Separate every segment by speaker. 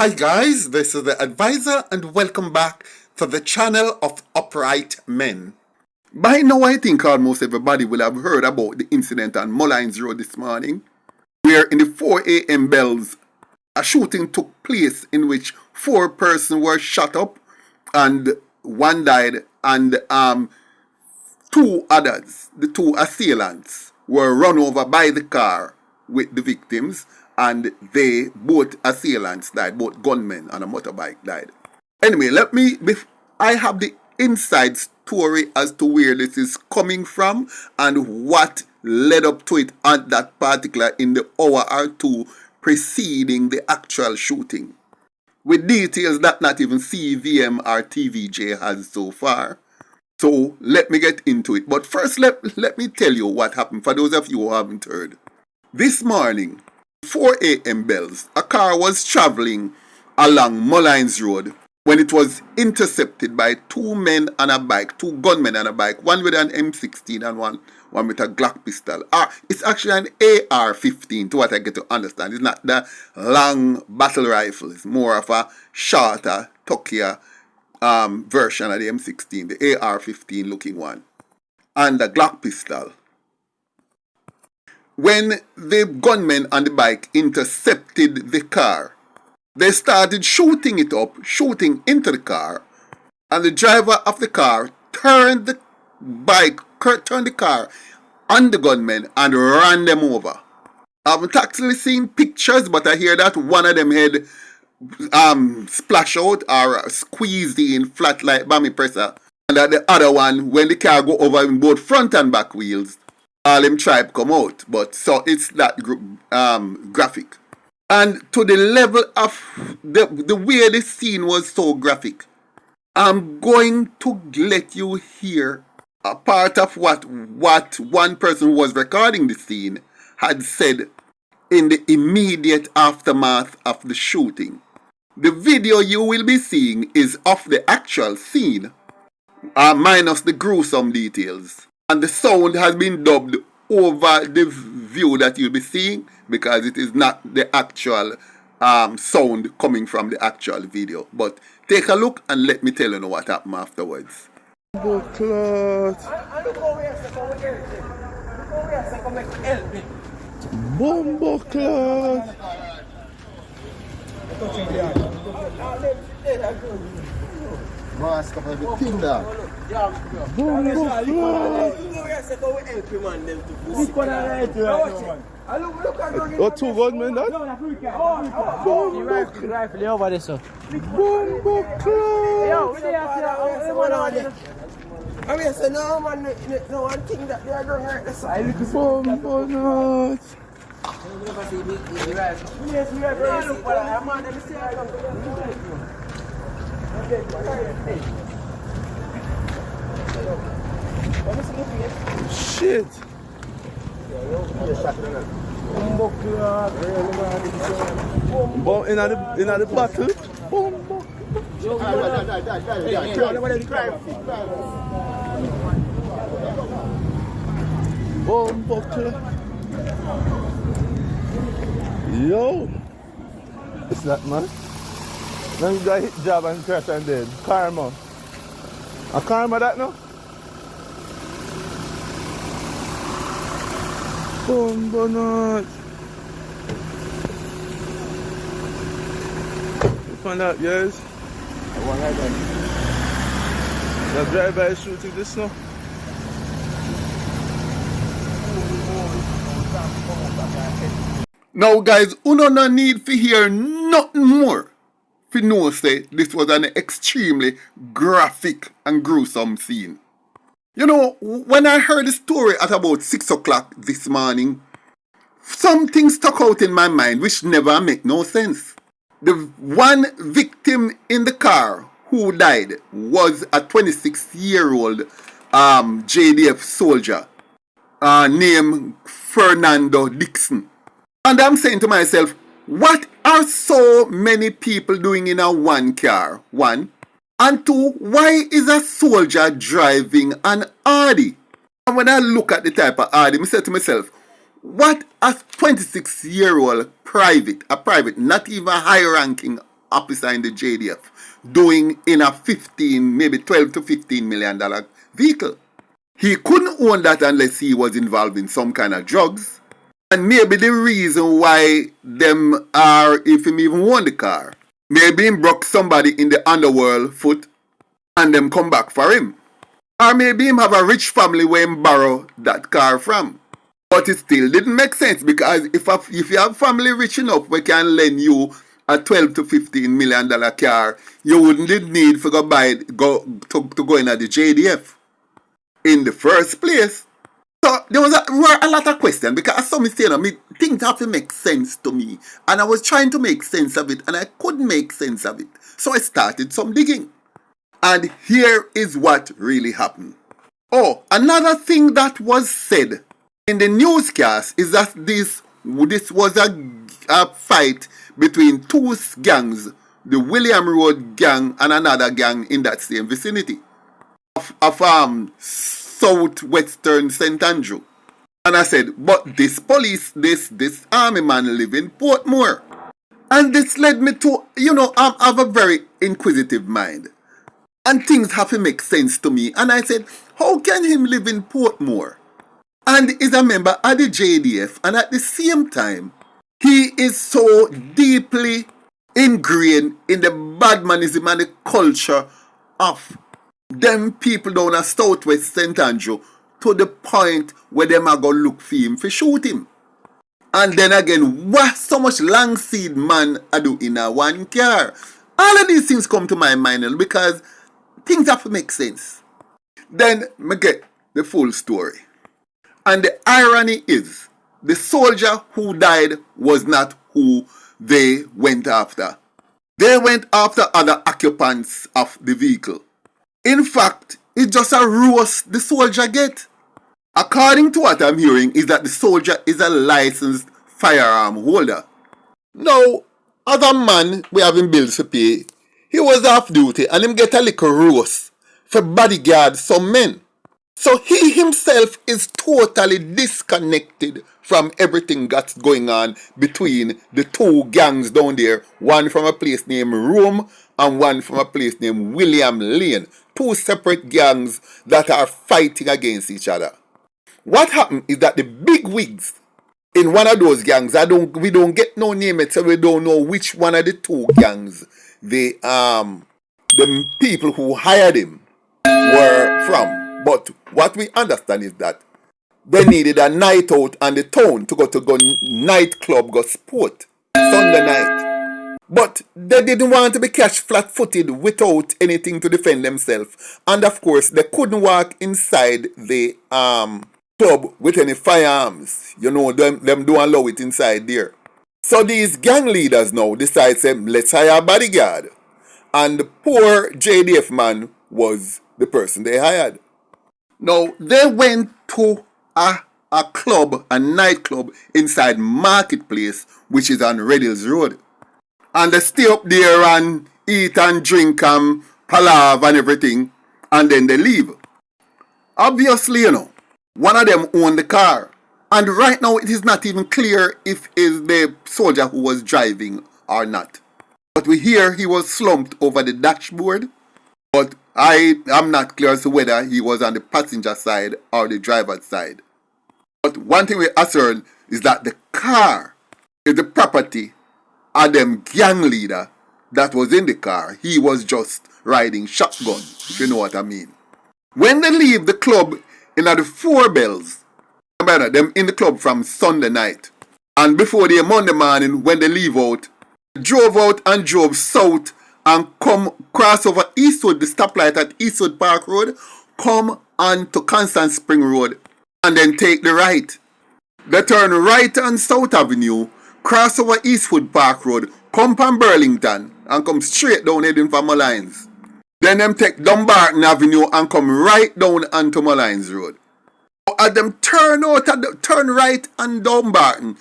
Speaker 1: Hi guys, this is the advisor and welcome back to the channel of Upright Men. By now I think almost everybody will have heard about the incident on Molynes Road this morning, where in the 4 a.m. bells a shooting took place in which 4 persons were shot up and 1 died, and 2 others, the 2 assailants, were run over by the car with the victims, and both assailants died, both gunmen on a motorbike died. Anyway, I have the inside story as to where this is coming from and what led up to it at that particular in the hour or two preceding the actual shooting, with details that not even CVM or TVJ has so far. So let me get into it. But first, let me tell you what happened for those of you who haven't heard. This morning, 4 a.m. bells, a car was traveling along Molynes Road when it was intercepted by 2 men on a bike, 2 gunmen on a bike, one with an M16 and one with a Glock pistol. It's actually an AR-15, to what I get to understand. It's not the long battle rifle. It's more of a shorter, tuckier version of the M16, the AR-15 looking one, and a Glock pistol. When the gunmen on the bike intercepted the car, they started shooting it up, shooting into the car, and the driver of the car turned the car on the gunmen and ran them over. I haven't actually seen pictures, but I hear that one of them had splash out or squeezed in flat like bammy presser, and that the other one, when the car go over in both front and back wheels, all them tribe come out. But so it's that graphic, and to the level of the way the scene was so graphic, I'm going to let you hear a part of what one person who was recording the scene had said in the immediate aftermath of the shooting. The video you will be seeing is of the actual scene, minus the gruesome details. And the sound has been dubbed over the view that you'll be seeing because it is not the actual sound coming from the actual video. But take a look and let me tell you what happened afterwards. Bombo clot. Mask of everything there. Oh, 2 gunmen that? Rifle over there, sir. Bombo clot. I mean, so no man, no one thing that they are going to hurt the side. Bombo not. Shit. In the battle. Yo, it's that man. Then guy hit job and crash and dead. Karma. A karma that no? Bombo not. You found out, yes? The driver is shooting this now. Now guys, uno no need to hear nothing more to know say this was an extremely graphic and gruesome scene. You know, when I heard the story at about 6 o'clock this morning, something stuck out in my mind which never make no sense. The one victim in the car who died was a 26-year-old JDF soldier named Fernando Dixon. And I'm saying to myself, what are so many people doing in a one car? 1. And 2, why is a soldier driving an Audi? And when I look at the type of Audi, I say to myself, what a 26-year-old private, not even high ranking officer in the JDF doing in a 15, maybe 12 to $15 million vehicle? He couldn't own that unless he was involved in some kind of drugs. And maybe the reason why them are, if him even own the car, maybe him broke somebody in the underworld foot and them come back for him. Or maybe him have a rich family where him borrow that car from. But it still didn't make sense, because if you have family rich enough we can lend you a 12 to $15 million car, you wouldn't need to go go in at the JDF in the first place. So there were a lot of questions, because as some say, things have to make sense to me. And I was trying to make sense of it and I couldn't make sense of it. So I started some digging. And here is what really happened. Oh, another thing that was said in the newscast is that this was a fight between two gangs, the Molynes Road gang and another gang in that same vicinity of southwestern St. Andrew. And I said, but this police, this army man live in Portmore. And this led me to, I have a very inquisitive mind. And things have to make sense to me. And I said, how can him live in Portmore and is a member of the JDF, and at the same time, he is so deeply ingrained in the badmanism and the culture of them people down at Southwest St. Andrew, to the point where them are going to look for him for shoot him. And then again, what so much long seed man I do in a one car? All of these things come to my mind because things have to make sense. Then I get the full story. And the irony is, the soldier who died was not who they went after. They went after other occupants of the vehicle. In fact, it's just a roast the soldier get. According to what I'm hearing, is that the soldier is a licensed firearm holder. Now, other man we having bills to pay, he was off duty and him get a little roast for bodyguard some men. So he himself is totally disconnected from everything that's going on between the two gangs down there. One from a place named Rome and one from a place named William Lane. Two separate gangs that are fighting against each other. What happened is that the big wigs in one of those gangs, we don't get no name yet, so we don't know which one of the two gangs the people who hired him were from. But what we understand is that they needed a night out on the town to go nightclub, go sport Sunday night. But they didn't want to be catch flat-footed without anything to defend themselves. And of course, they couldn't walk inside the club with any firearms. Them don't allow it inside there. So these gang leaders now decide, say, let's hire a bodyguard. And the poor JDF man was the person they hired. Now, they went to a club, a nightclub inside Marketplace, which is on Red Hills Road. And they stay up there and eat and drink and palaver and everything, and then they leave. Obviously, one of them owned the car. And right now, it is not even clear if it's the soldier who was driving or not. But we hear he was slumped over the dashboard. But I am not clear as to whether he was on the passenger side or the driver's side. But one thing we ascertain is that the car is the property of them gang leader that was in the car. He was just riding shotgun, if you know what I mean. When they leave the club in the 4 Bells, remember them in the club from Sunday night, and before the Monday morning when they leave out, drove out and drove south and come cross over Eastwood, the stoplight at Eastwood Park Road, come on to Constant Spring Road, and then take the right. They turn right on South Avenue, cross over Eastwood Park Road, come on Burlington, and come straight down heading for Molynes. Then them take Dumbarton Avenue and come right down onto Molynes Road. As them turn right on Dumbarton,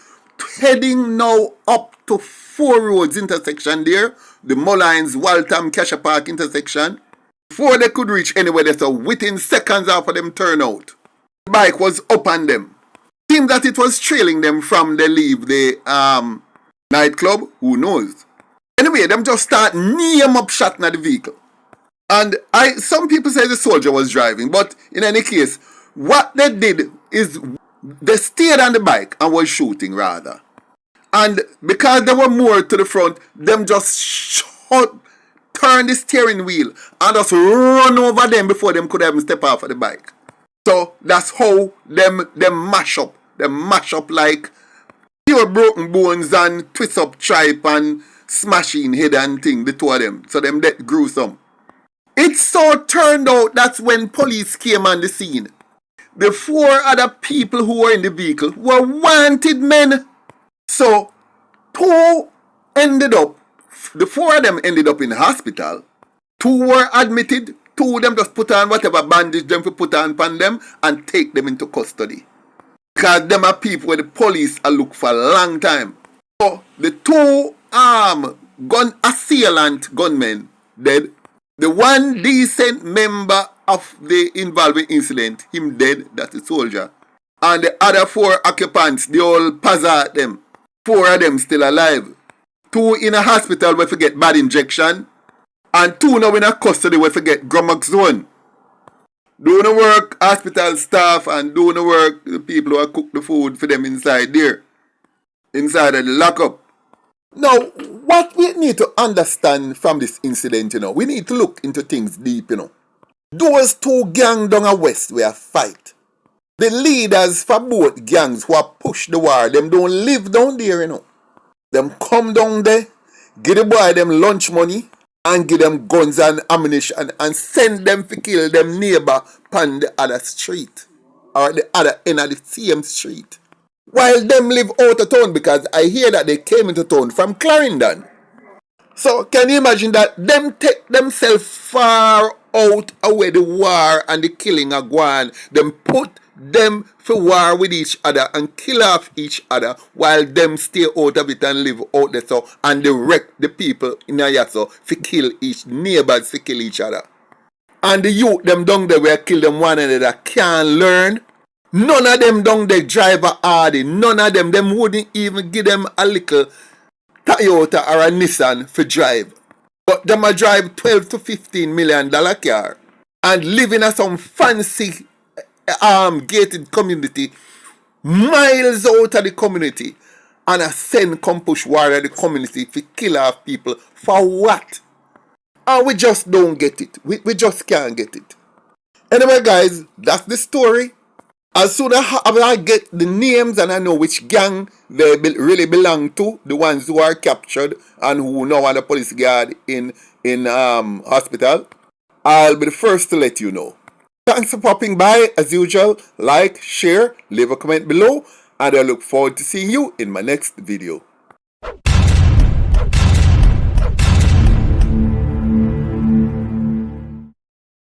Speaker 1: heading now up to 4 Roads intersection there, the Molynes, Waltham, Cassia Park intersection. Before they could reach anywhere, so within seconds after them turn out, the bike was up on them. Seemed that it was trailing them from they leave the nightclub, who knows. Anyway, them just start name up shot at the vehicle. And some people say the soldier was driving, but in any case, what they did is they stayed on the bike and was shooting rather. And because they were more to the front, them just turn the steering wheel and just run over them before them could even step off of the bike. So that's how them mash up. They mash up like pure broken bones and twist up tripe and smashing head and thing, the two of them. So them that gruesome. It so turned out that's when police came on the scene. The 4 other people who were in the vehicle were wanted men. So the 4 of them ended up in the hospital. 2 were admitted. 2 of them just put on whatever bandage them for put on them and take them into custody. Because them are people where the police are look for a long time. So the 2 gunmen dead. The one decent member of the involving incident, him dead, that's a soldier. And the other 4 occupants, they all pass them. 4 of them still alive. 2 in a hospital where forget bad injection. And 2 now in a custody where forget Gromoxone. Doing the work, hospital staff, and doing the work, the people who are cook the food for them inside there. Inside of the lockup. Now, what we need to understand from this incident, we need to look into things deep, Those 2 gangs down a west were fight. The leaders for both gangs who have pushed the war, them don't live down there, Them come down there, give the boy them lunch money, and give them guns and ammunition, and send them to kill them neighbor on the other street, or the other end of the same street. While them live out of town, because I hear that they came into town from Clarendon. So can you imagine that them take themselves far out away the war and the killing of Guan, them put them for war with each other and kill off each other while them stay out of it and live out there, so and they wreck the people in Ayaso for kill each neighbors for kill each other. And the youth them down there where kill them one another can't learn. None of them down there drive a Hardy. None of them wouldn't even give them a little Toyota or a Nissan for drive. But them a drive $12 to $15 million car and live in a some fancy gated community miles out of the community, and a send come push war at the community to kill off people for what? And we just don't get it. We just can't get it. Anyway guys, that's the story. As soon as I get the names and I know which gang they really belong to, the ones who are captured and who now are the police guard in hospital, I'll be the first to let you know. Thanks for popping by. As usual, like, share, leave a comment below, and I look forward to seeing you in my next video.